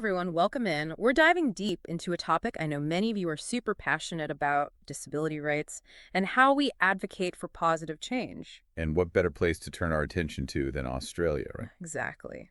everyone, welcome in. We're diving deep into a topic I know many of you are super passionate about, disability rights, and how we advocate for positive change. And what better place to turn our attention to than Australia, right? Exactly.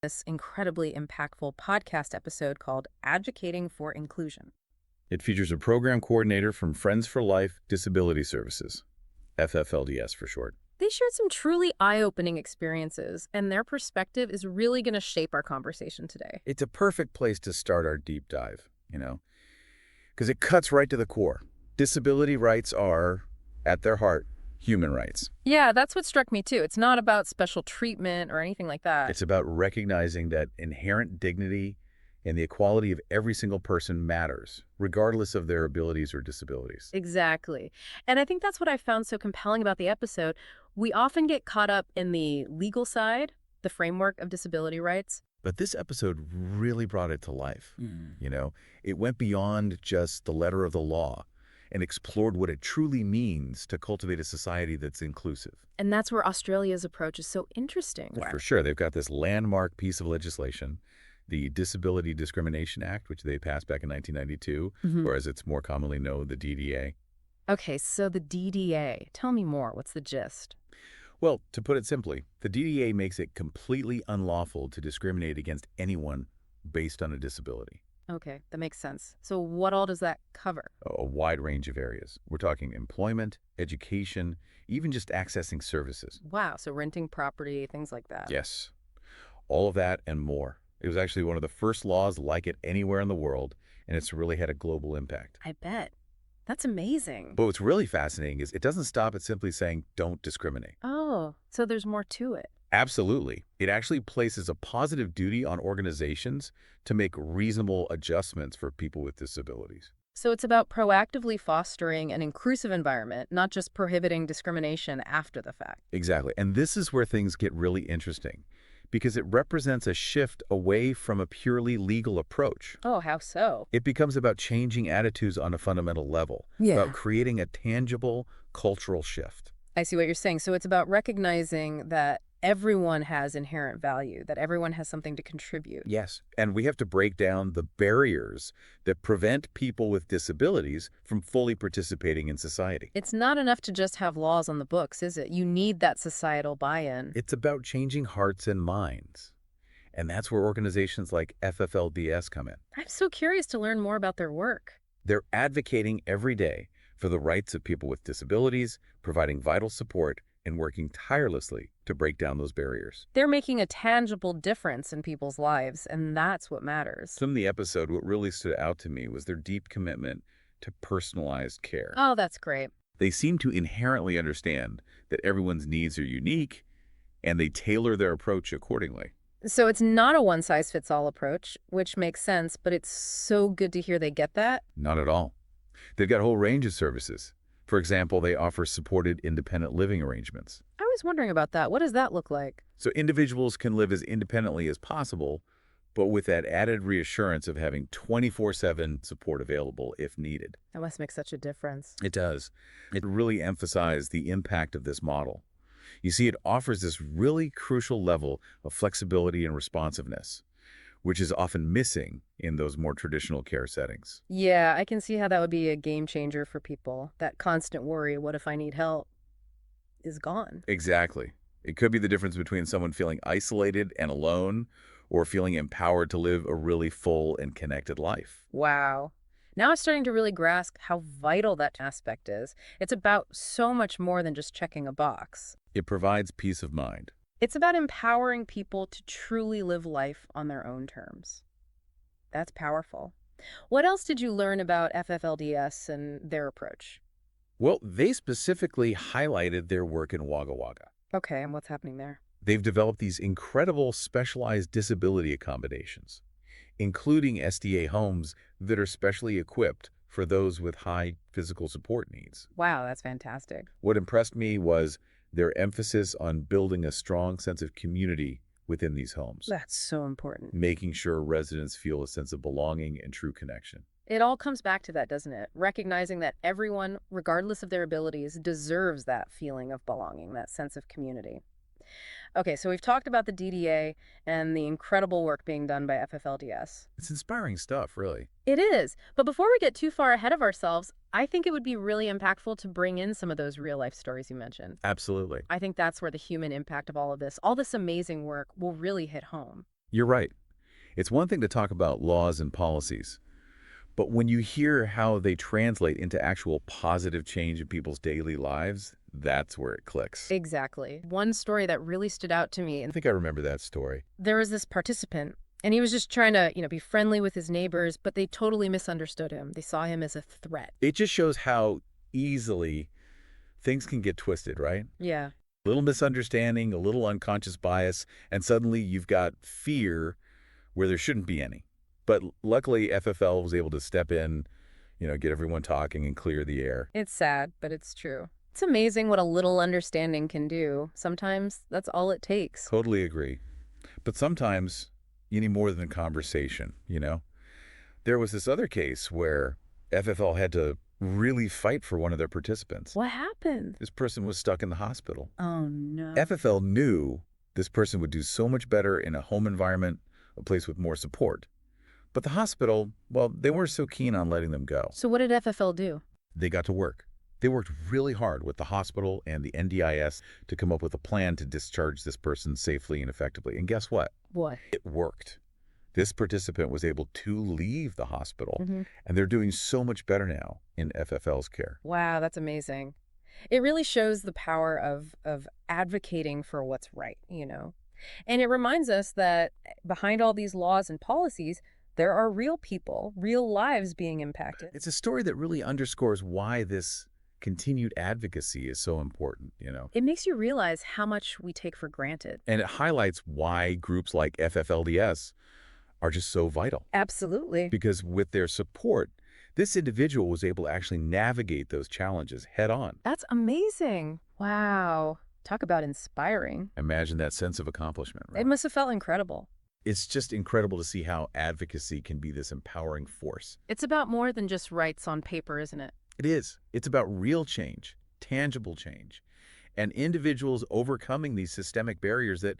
This incredibly impactful podcast episode called Advocating for Inclusion. It features a program coordinator from Friends for Life Disability Services, FFLDS for short. They shared some truly eye-opening experiences, and their perspective is really going to shape our conversation today. It's a perfect place to start our deep dive, because it cuts right to the core. Disability rights are, at their heart, human rights. Yeah, that's what struck me too. It's not about special treatment or anything like that. It's about recognizing that inherent dignity and the equality of every single person matters, regardless of their abilities or disabilities. Exactly. And I think that's what I found so compelling about the episode. We often get caught up in the legal side, the framework of disability rights. But this episode really brought it to life. It went beyond just the letter of the law and explored what it truly means to cultivate a society that's inclusive. And that's where Australia's approach is so interesting. Well, for sure, they've got this landmark piece of legislation, the Disability Discrimination Act, which they passed back in 1992, or as it's more commonly known, the DDA. Okay, so the DDA. Tell me more. What's the gist? Well, to put it simply, the DDA makes it completely unlawful to discriminate against anyone based on a disability. Okay, that makes sense. So what all does that cover? A wide range of areas. We're talking employment, education, even just accessing services. Wow, so renting property, things like that. Yes, all of that and more. It was actually one of the first laws like it anywhere in the world, and it's really had a global impact. I bet. That's amazing. But what's really fascinating is it doesn't stop at simply saying, don't discriminate. Oh, so there's more to it. Absolutely. It actually places a positive duty on organizations to make reasonable adjustments for people with disabilities. So it's about proactively fostering an inclusive environment, not just prohibiting discrimination after the fact. Exactly. And this is where things get really interesting, because it represents a shift away from a purely legal approach. Oh, how so? It becomes about changing attitudes on a fundamental level, about creating a tangible cultural shift. I see what you're saying. So it's about recognizing that everyone has inherent value, that everyone has something to contribute. Yes, and we have to break down the barriers that prevent people with disabilities from fully participating in society. It's not enough to just have laws on the books, is it? You need that societal buy-in. It's about changing hearts and minds. And that's where organizations like FFLDS come in. I'm so curious to learn more about their work. They're advocating every day for the rights of people with disabilities, providing vital support, and working tirelessly to break down those barriers. They're making a tangible difference in people's lives, and that's what matters. From the episode, what really stood out to me was their deep commitment to personalized care. Oh, that's great. They seem to inherently understand that everyone's needs are unique, and they tailor their approach accordingly. So it's not a one-size-fits-all approach, which makes sense, but it's so good to hear they get that. Not at all. They've got a whole range of services. For example, they offer supported independent living arrangements. I was wondering about that. What does that look like? So individuals can live as independently as possible, but with that added reassurance of having 24/7 support available if needed. That must make such a difference. It does. It really emphasized the impact of this model. You see, it offers this really crucial level of flexibility and responsiveness, which is often missing in those more traditional care settings. Yeah, I can see how that would be a game changer for people. That constant worry, what if I need help, is gone. Exactly. It could be the difference between someone feeling isolated and alone or feeling empowered to live a really full and connected life. Wow. Now I'm starting to really grasp how vital that aspect is. It's about so much more than just checking a box. It provides peace of mind. It's about empowering people to truly live life on their own terms. That's powerful. What else did you learn about FFLDS and their approach? Well, they specifically highlighted their work in Wagga Wagga. Okay, and what's happening there? They've developed these incredible specialized disability accommodations, including SDA homes that are specially equipped for those with high physical support needs. Wow, that's fantastic. What impressed me was their emphasis on building a strong sense of community within these homes, That's so important. making sure residents feel a sense of belonging and true connection. It all comes back to that, doesn't it? Recognizing that everyone, regardless of their abilities, deserves that feeling of belonging, that sense of community. Okay, so we've talked about the DDA and the incredible work being done by FFLDS. It's inspiring stuff, really. It is. But before we get too far ahead of ourselves, I think it would be really impactful to bring in some of those real life stories you mentioned. Absolutely. I think that's where the human impact of all this amazing work will really hit home. You're right. It's one thing to talk about laws and policies, but when you hear how they translate into actual positive change in people's daily lives, that's where it clicks. Exactly. One story that really stood out to me, I and think I remember that story. there was this participant, and he was just trying to, be friendly with his neighbors, but they totally misunderstood him. They saw him as a threat. It just shows how easily things can get twisted, right? Yeah. A little misunderstanding, a little unconscious bias, and suddenly you've got fear where there shouldn't be any. But luckily, FFL was able to step in, get everyone talking and clear the air. It's sad, but it's true. It's amazing what a little understanding can do. Sometimes that's all it takes. Totally agree. But sometimes you need more than a conversation. There was this other case where FFL had to really fight for one of their participants. What happened? This person was stuck in the hospital. Oh, no. FFL knew this person would do so much better in a home environment, a place with more support. But the hospital, well, they weren't so keen on letting them go. So what did FFL do? They got to work. They worked really hard with the hospital and the NDIS to come up with a plan to discharge this person safely and effectively. And guess what? What? It worked. This participant was able to leave the hospital, Hmm. and they're doing so much better now in FFL's care. Wow, that's amazing. It really shows the power of advocating for what's right. And it reminds us that behind all these laws and policies, there are real people, real lives being impacted. It's a story that really underscores why this continued advocacy is so important. It makes you realize how much we take for granted. And it highlights why groups like FFLDS are just so vital. Absolutely. Because with their support, this individual was able to actually navigate those challenges head on. That's amazing. Wow. Talk about inspiring. Imagine that sense of accomplishment, right? It must have felt incredible. It's just incredible to see how advocacy can be this empowering force. It's about more than just rights on paper, isn't it? It is. It's about real change, tangible change, and individuals overcoming these systemic barriers that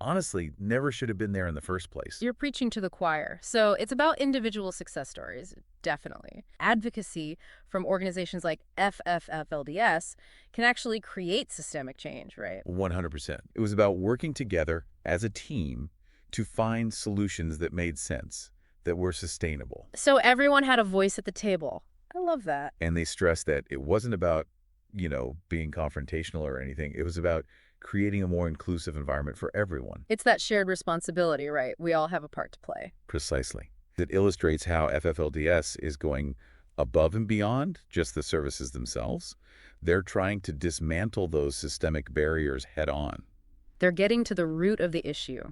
honestly never should have been there in the first place. You're preaching to the choir. So it's about individual success stories, definitely. Advocacy from organizations like FFLDS can actually create systemic change, right? 100%. It was about working together as a team to find solutions that made sense, that were sustainable. So everyone had a voice at the table. I love that. And they stressed that it wasn't about, being confrontational or anything. It was about creating a more inclusive environment for everyone. It's that shared responsibility, right? We all have a part to play. Precisely. It illustrates how FFLDS is going above and beyond just the services themselves. They're trying to dismantle those systemic barriers head on. They're getting to the root of the issue.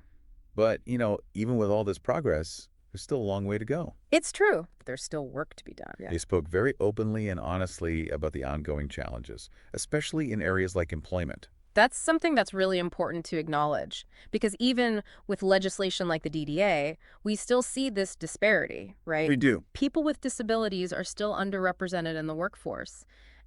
But, even with all this progress, there's still a long way to go. It's true. There's still work to be done. They spoke very openly and honestly about the ongoing challenges, especially in areas like employment. That's something that's really important to acknowledge, because even with legislation like the DDA, we still see this disparity, right? We do. People with disabilities are still underrepresented in the workforce.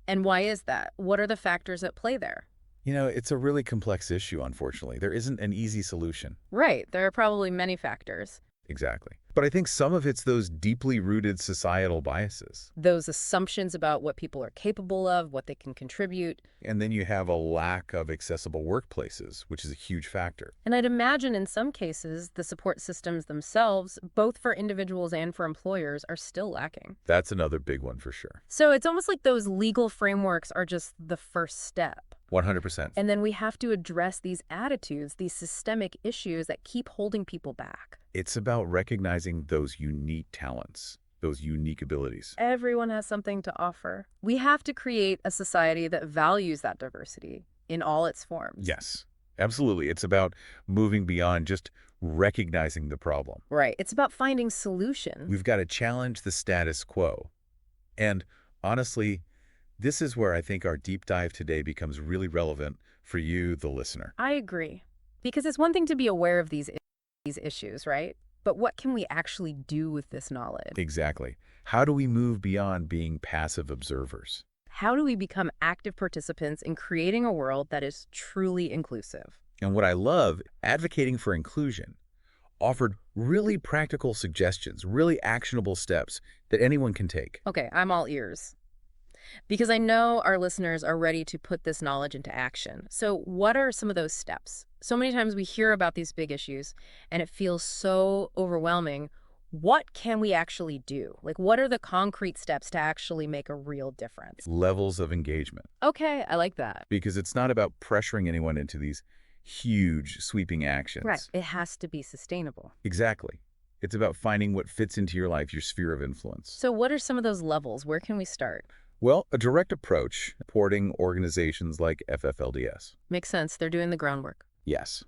And why is that? What are the factors at play there? It's a really complex issue, unfortunately. There isn't an easy solution. Right. There are probably many factors. Exactly. But I think some of it's those deeply rooted societal biases. Those assumptions about what people are capable of, what they can contribute. And then you have a lack of accessible workplaces, which is a huge factor. And I'd imagine in some cases, the support systems themselves, both for individuals and for employers, are still lacking. That's another big one for sure. So it's almost like those legal frameworks are just the first step. 100%. And then we have to address these attitudes, these systemic issues that keep holding people back. It's about recognizing those unique talents, those unique abilities. Everyone has something to offer. We have to create a society that values that diversity in all its forms. Yes, absolutely. It's about moving beyond just recognizing the problem. Right. It's about finding solutions. We've got to challenge the status quo. And honestly, this is where I think our deep dive today becomes really relevant for you, the listener. I agree. Because it's one thing to be aware of these issues, right? But what can we actually do with this knowledge? Exactly. How do we move beyond being passive observers? How do we become active participants in creating a world that is truly inclusive? And what I love, advocating for inclusion offered really practical suggestions, really actionable steps that anyone can take. Okay, I'm all ears. Because I know our listeners are ready to put this knowledge into action. So, what are some of those steps? So many times we hear about these big issues and it feels so overwhelming. What can we actually do? Like, what are the concrete steps to actually make a real difference? Levels of engagement, Okay, I like that. because it's not about pressuring anyone into these huge, sweeping Right. actions. It has to be sustainable. Exactly. It's about finding what fits into your life, your sphere of influence. So, what are some of those levels? Where can we start? Well, a direct approach, supporting organizations like FFLDS. Makes sense. They're doing the groundwork. Yes.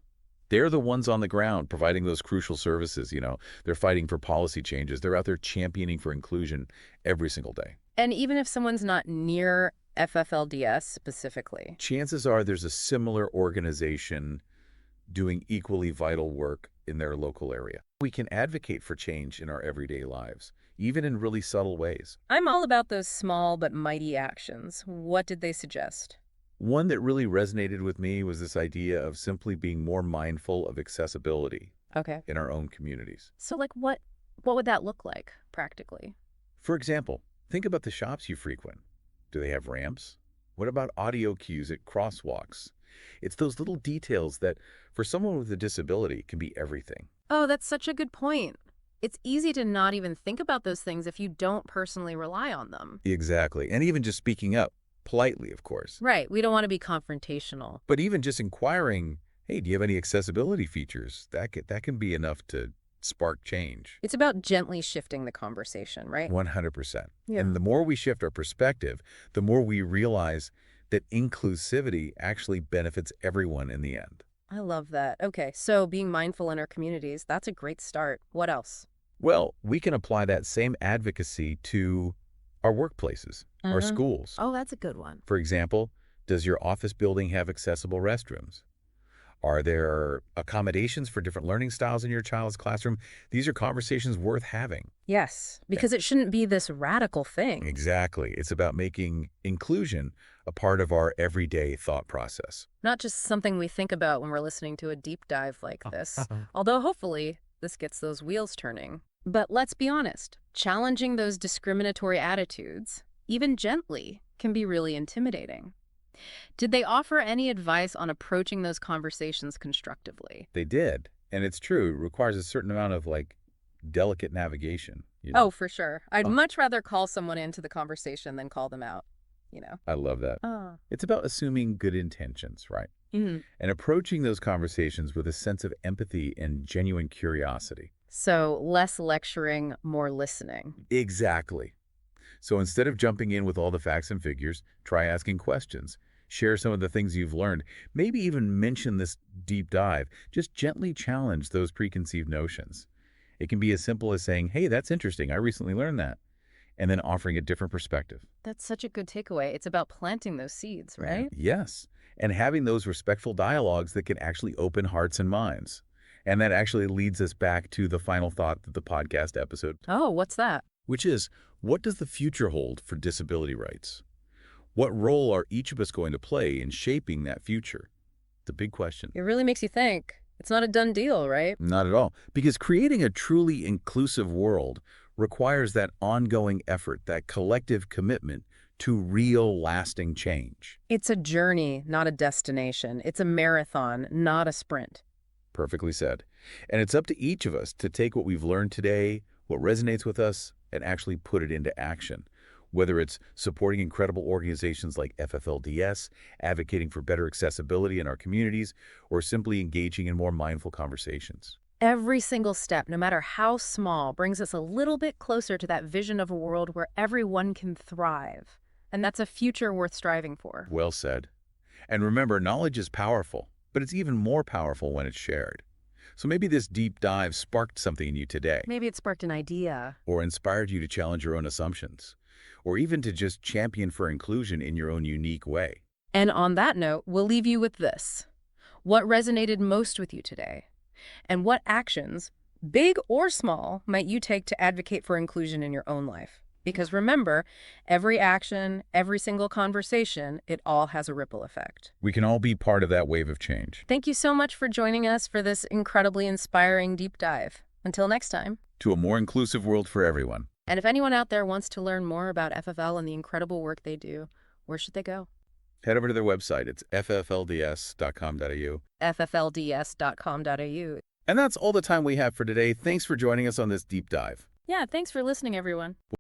They're the ones on the ground providing those crucial services, They're fighting for policy changes. They're out there championing for inclusion every single day. And even if someone's not near FFLDS specifically. Chances are there's a similar organization doing equally vital work in their local area. We can advocate for change in our everyday lives, even in really subtle ways. I'm all about those small but mighty actions. What did they suggest? One that really resonated with me was this idea of simply being more mindful of accessibility Okay. in our own communities. So like what would that look like practically? For example, think about the shops you frequent. Do they have ramps? What about audio cues at crosswalks? It's those little details that, for someone with a disability, can be everything. Oh, that's such a good point. It's easy to not even think about those things if you don't personally rely on them. Exactly. And even just speaking up, politely, of course. Right. We don't want to be confrontational. But even just inquiring, hey, do you have any accessibility features? That can be enough to spark change. It's about gently shifting the conversation, right? 100%. Yeah. And the more we shift our perspective, the more we realize that inclusivity actually benefits everyone in the end. I love that. Okay, so being mindful in our communities, that's a great start. What else? Well, we can apply that same advocacy to our workplaces, our Uh-huh. schools. Oh, that's a good one. For example, does your office building have accessible restrooms? Are there accommodations for different learning styles in your child's classroom? These are conversations worth having. Yes, because it shouldn't be this radical thing. Exactly. It's about making inclusion a part of our everyday thought process. Not just something we think about when we're listening to a deep dive like this. Although hopefully this gets those wheels turning. But let's be honest, challenging those discriminatory attitudes, even gently, can be really intimidating. Did they offer any advice on approaching those conversations constructively? They did. And it's true. It requires a certain amount of delicate navigation. Oh, for sure. I'd Oh. much rather call someone into the conversation than call them out. I love that. Oh. It's about assuming good intentions, right? Mhm. And approaching those conversations with a sense of empathy and genuine curiosity. So less lecturing, more listening. Exactly. So instead of jumping in with all the facts and figures, try asking questions. Share some of the things you've learned. Maybe even mention this deep dive. Just gently challenge those preconceived notions. It can be as simple as saying, hey, that's interesting. I recently learned that. And then offering a different perspective. That's such a good takeaway. It's about planting those seeds, right? Yes. And having those respectful dialogues that can actually open hearts and minds. And that actually leads us back to the final thought of the podcast episode, Oh, what's that? which is, what does the future hold for disability rights? What role are each of us going to play in shaping that future? It's a big question. It really makes you think. It's not a done deal, right? Not at all. Because creating a truly inclusive world requires that ongoing effort, that collective commitment to real lasting change. It's a journey, not a destination. It's a marathon, not a sprint. Perfectly said. And it's up to each of us to take what we've learned today, what resonates with us, and actually put it into action. Whether it's supporting incredible organizations like FFLDS, advocating for better accessibility in our communities, or simply engaging in more mindful conversations. Every single step, no matter how small, brings us a little bit closer to that vision of a world where everyone can thrive. And that's a future worth striving for. Well said. And remember, knowledge is powerful, but it's even more powerful when it's shared. So maybe this deep dive sparked something in you today, Maybe it sparked an idea. or inspired you to challenge your own assumptions, or even to just champion for inclusion in your own unique way. And on that note, we'll leave you with this. What resonated most with you today? And what actions, big or small, might you take to advocate for inclusion in your own life? Because remember, every action, every single conversation, it all has a ripple effect. We can all be part of that wave of change. Thank you so much for joining us for this incredibly inspiring deep dive. Until next time. To a more inclusive world for everyone. And if anyone out there wants to learn more about FFL and the incredible work they do, where should they go? Head over to their website. It's fflds.com.au. fflds.com.au. And that's all the time we have for today. Thanks for joining us on this deep dive. Yeah, thanks for listening, everyone.